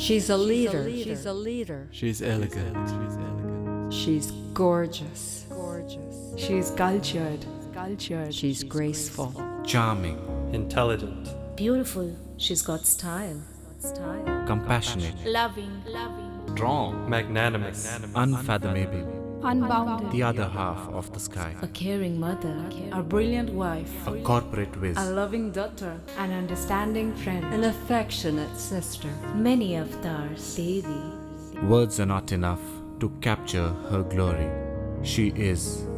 She's a leader. She's a leader. She's elegant. She's gorgeous. She's cultured. She's graceful. Charming. Intelligent. Beautiful. She's got style. Compassionate. Loving. Strong. Magnanimous. Unfathomable. Unbounded. The other half of the sky. A caring mother. A brilliant wife. A corporate whiz. A loving daughter. An understanding friend. An affectionate sister. Many avatars. Devi. Words are not enough to capture her glory. She is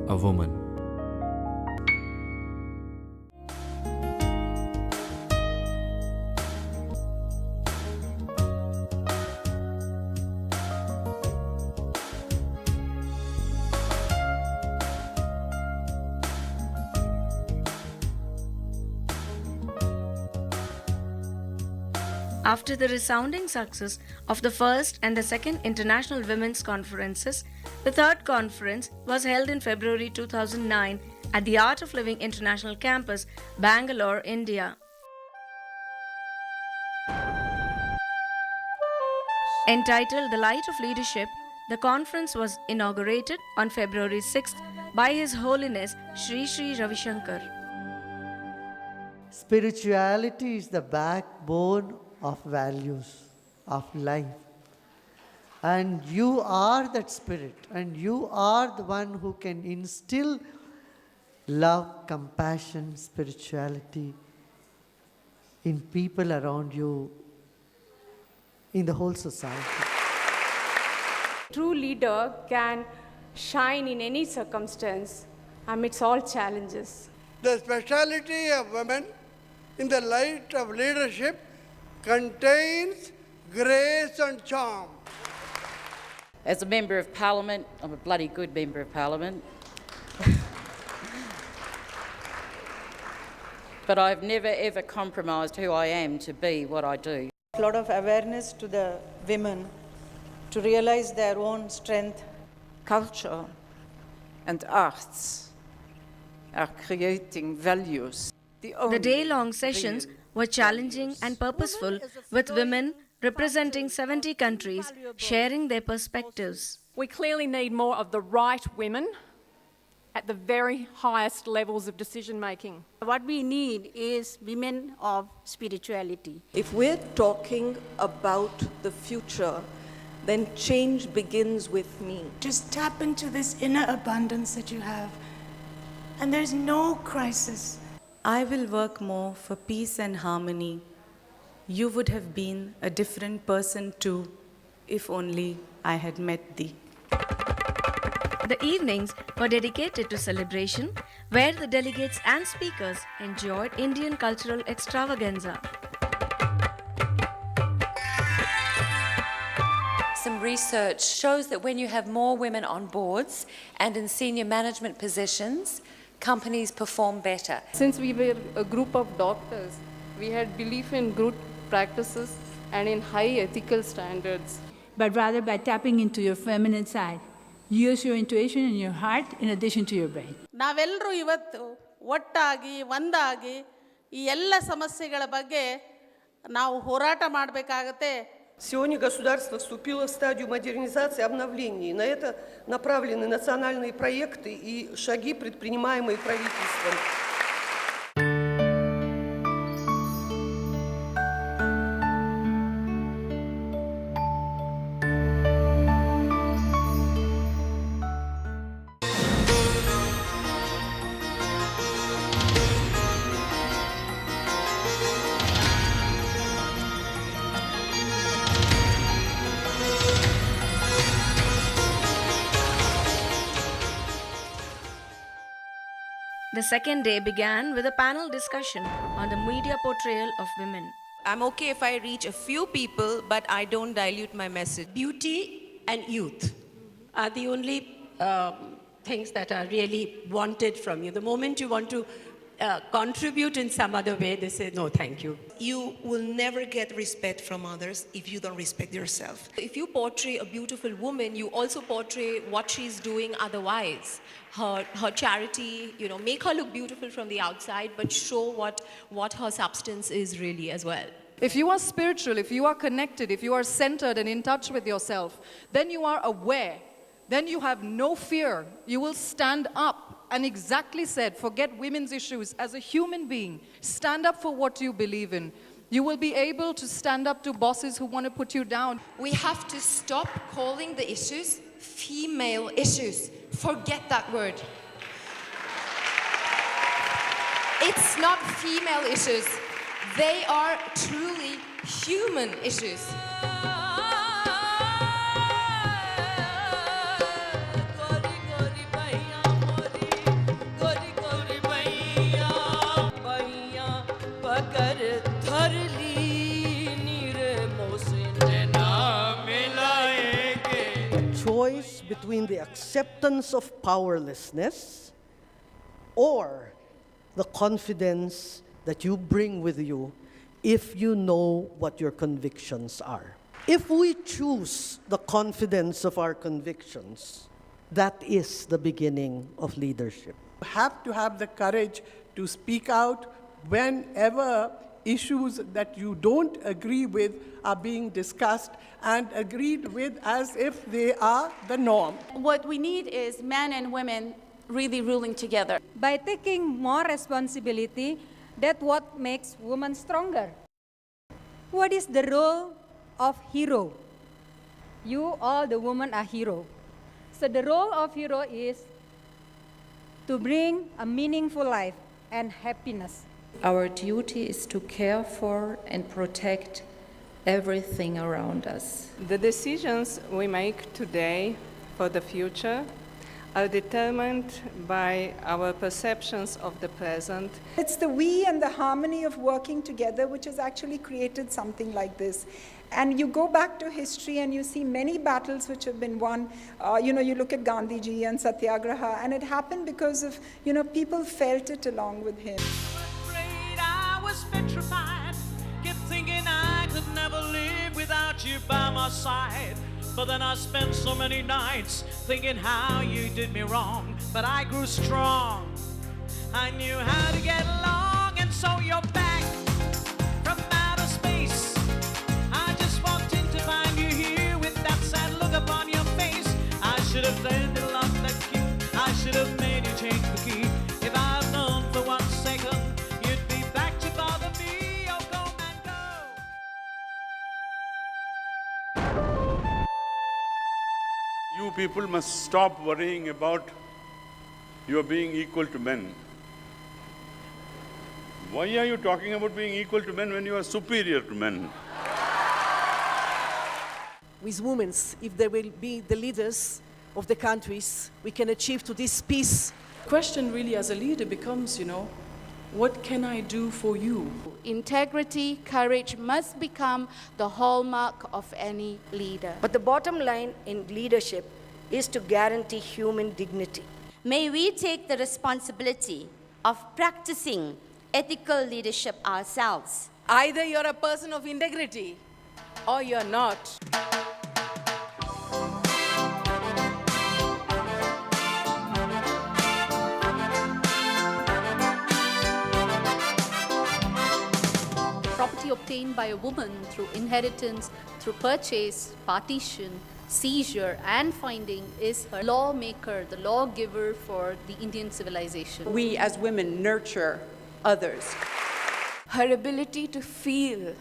a woman. After the resounding success of the first and the second International Women's Conferences, the third conference was held in February 2009 at the Art of Living International Campus, Bangalore, India. Entitled The Light of Leadership, the conference was inaugurated on February 6th by His Holiness Sri Sri Ravi Shankar. Spirituality is the backbone of values, of life. And you are that spirit, and you are the one who can instill love, compassion, spirituality in people around you, in the whole society. True leader can shine in any circumstance amidst all challenges. The speciality of women in the light of leadership contains grace and charm. As a Member of Parliament, I'm a bloody good Member of Parliament, but I've never ever compromised who I am to be what I do. A lot of awareness to the women to realize their own strength. Culture and arts are creating values. The day-long sessions were challenging and purposeful, with women representing 70 countries sharing their perspectives. We clearly need more of the right women at the very highest levels of decision making. What we need is women of spirituality. If we're talking about the future, then change begins with me. Just tap into this inner abundance that you have, and there's no crisis. I will work more for peace and harmony. You would have been a different person too, if only I had met thee. The evenings were dedicated to celebration, where the delegates and speakers enjoyed Indian cultural extravaganza. Some research shows that when you have more women on boards and in senior management positions, companies perform better. Since we were a group of doctors, we had belief in good practices and in high ethical standards. But rather by tapping into your feminine side, use your intuition and your heart in addition to your brain. ನಾವೆಲ್ಲರೂ ಇವತ್ತು ಒಟ್ಟಾಗಿ ಒಂದಾಗಿ ಈ ಎಲ್ಲ ಸಮಸ್ಯೆಗಳ ಬಗ್ಗೆ ನಾವು ಹೋರಾಟ ಮಾಡಬೇಕಾಗುತ್ತೆ. Сегодня государство вступило в стадию модернизации и обновления. На это направлены национальные проекты и шаги, предпринимаемые правительством. The second day began with a panel discussion on the media portrayal of women. I'm okay if I reach a few people, but I don't dilute my message. Beauty and youth are the only things that are really wanted from you. The moment you want to contribute in some other way, they say, no, thank you. You will never get respect from others if you don't respect yourself. If you portray a beautiful woman, you also portray what she's doing otherwise. Her charity, make her look beautiful from the outside, but show what her substance is really as well. If you are spiritual, if you are connected, if you are centered and in touch with yourself, then you are aware. Then you have no fear. You will stand up and exactly said, forget women's issues. As a human being, stand up for what you believe in. You will be able to stand up to bosses who want to put you down. We have to stop calling the issues female issues. Forget that word. It's not female issues. They are truly human issues. Choice between the acceptance of powerlessness or the confidence that you bring with you if you know what your convictions are. If we choose the confidence of our convictions, that is the beginning of leadership. You have to have the courage to speak out whenever issues that you don't agree with are being discussed and agreed with as if they are the norm. What we need is men and women really ruling together. By taking more responsibility, that's what makes women stronger. What is the role of hero? You all, the women, are hero. So the role of hero is to bring a meaningful life and happiness. Our duty is to care for and protect everything around us. The decisions we make today for the future are determined by our perceptions of the present. It's the we and the harmony of working together which has actually created something like this. And you go back to history and you see many battles which have been won. You look at Gandhiji and Satyagraha, and it happened because of, people felt it along with him. I was petrified, kept thinking I could never live without you by my side. But then I spent so many nights thinking how you did me wrong. But I grew strong, I knew how to get along. And so you're back from outer space. I just walked in to find you here with that sad look upon your face. I should have learned to lock the key, I should have made you change the key. If I'd known for 1 second you'd be back to bother me. Oh, go man, go. You people must stop worrying about your being equal to men. Why are you talking about being equal to men when you are superior to men? With women, if they will be the leaders of the countries, we can achieve to this peace. Question really as a leader becomes, what can I do for you? Integrity, courage must become the hallmark of any leader. But the bottom line in leadership is to guarantee human dignity. May we take the responsibility of practicing ethical leadership ourselves. Either you're a person of integrity or you're not. Property obtained by a woman through inheritance, through purchase, partition, seizure, and finding is her lawmaker, the lawgiver for the Indian civilization. We as women nurture others. Her ability to feel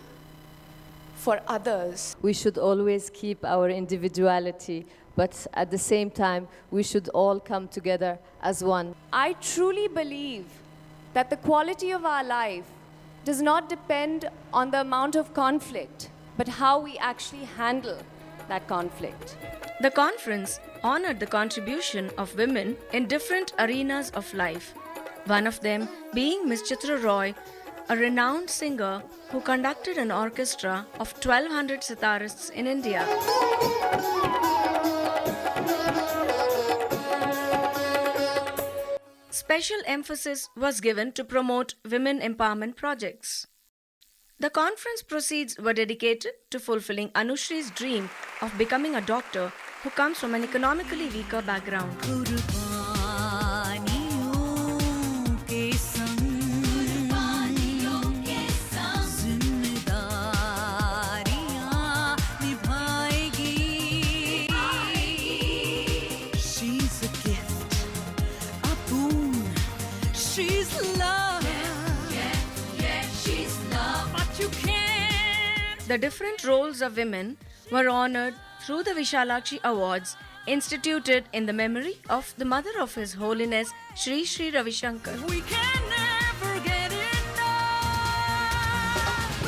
for others. We should always keep our individuality, but at the same time, we should all come together as one. I truly believe that the quality of our life does not depend on the amount of conflict, but how we actually handle that conflict. The conference honored the contribution of women in different arenas of life, one of them being Miss Chitra Roy, a renowned singer who conducted an orchestra of 1,200 sitarists in India. Special emphasis was given to promote women empowerment projects. The conference proceeds were dedicated to fulfilling Anushri's dream of becoming a doctor who comes from an economically weaker background. the different roles of women were honored through the Vishalakshi Awards instituted in the memory of the Mother of His Holiness Sri Sri Ravi Shankar.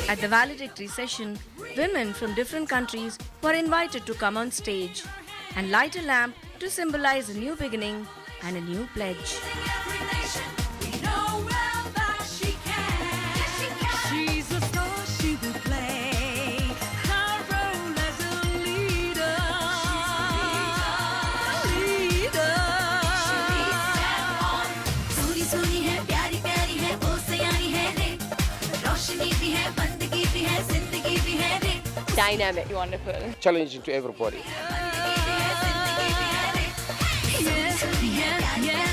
At the valedictory session, women from different countries were invited to come on stage and light a lamp to symbolize a new beginning and a new pledge. She's a star, she will play her role as a leader. Soni Soni है, प्यारी प्यारी है, वो सयानी है रे. रोशनी भी है, बंदगी भी है, जिंदगी भी है रे. Dynamic, wonderful. Challenging to everybody. Yeah, yeah, yeah.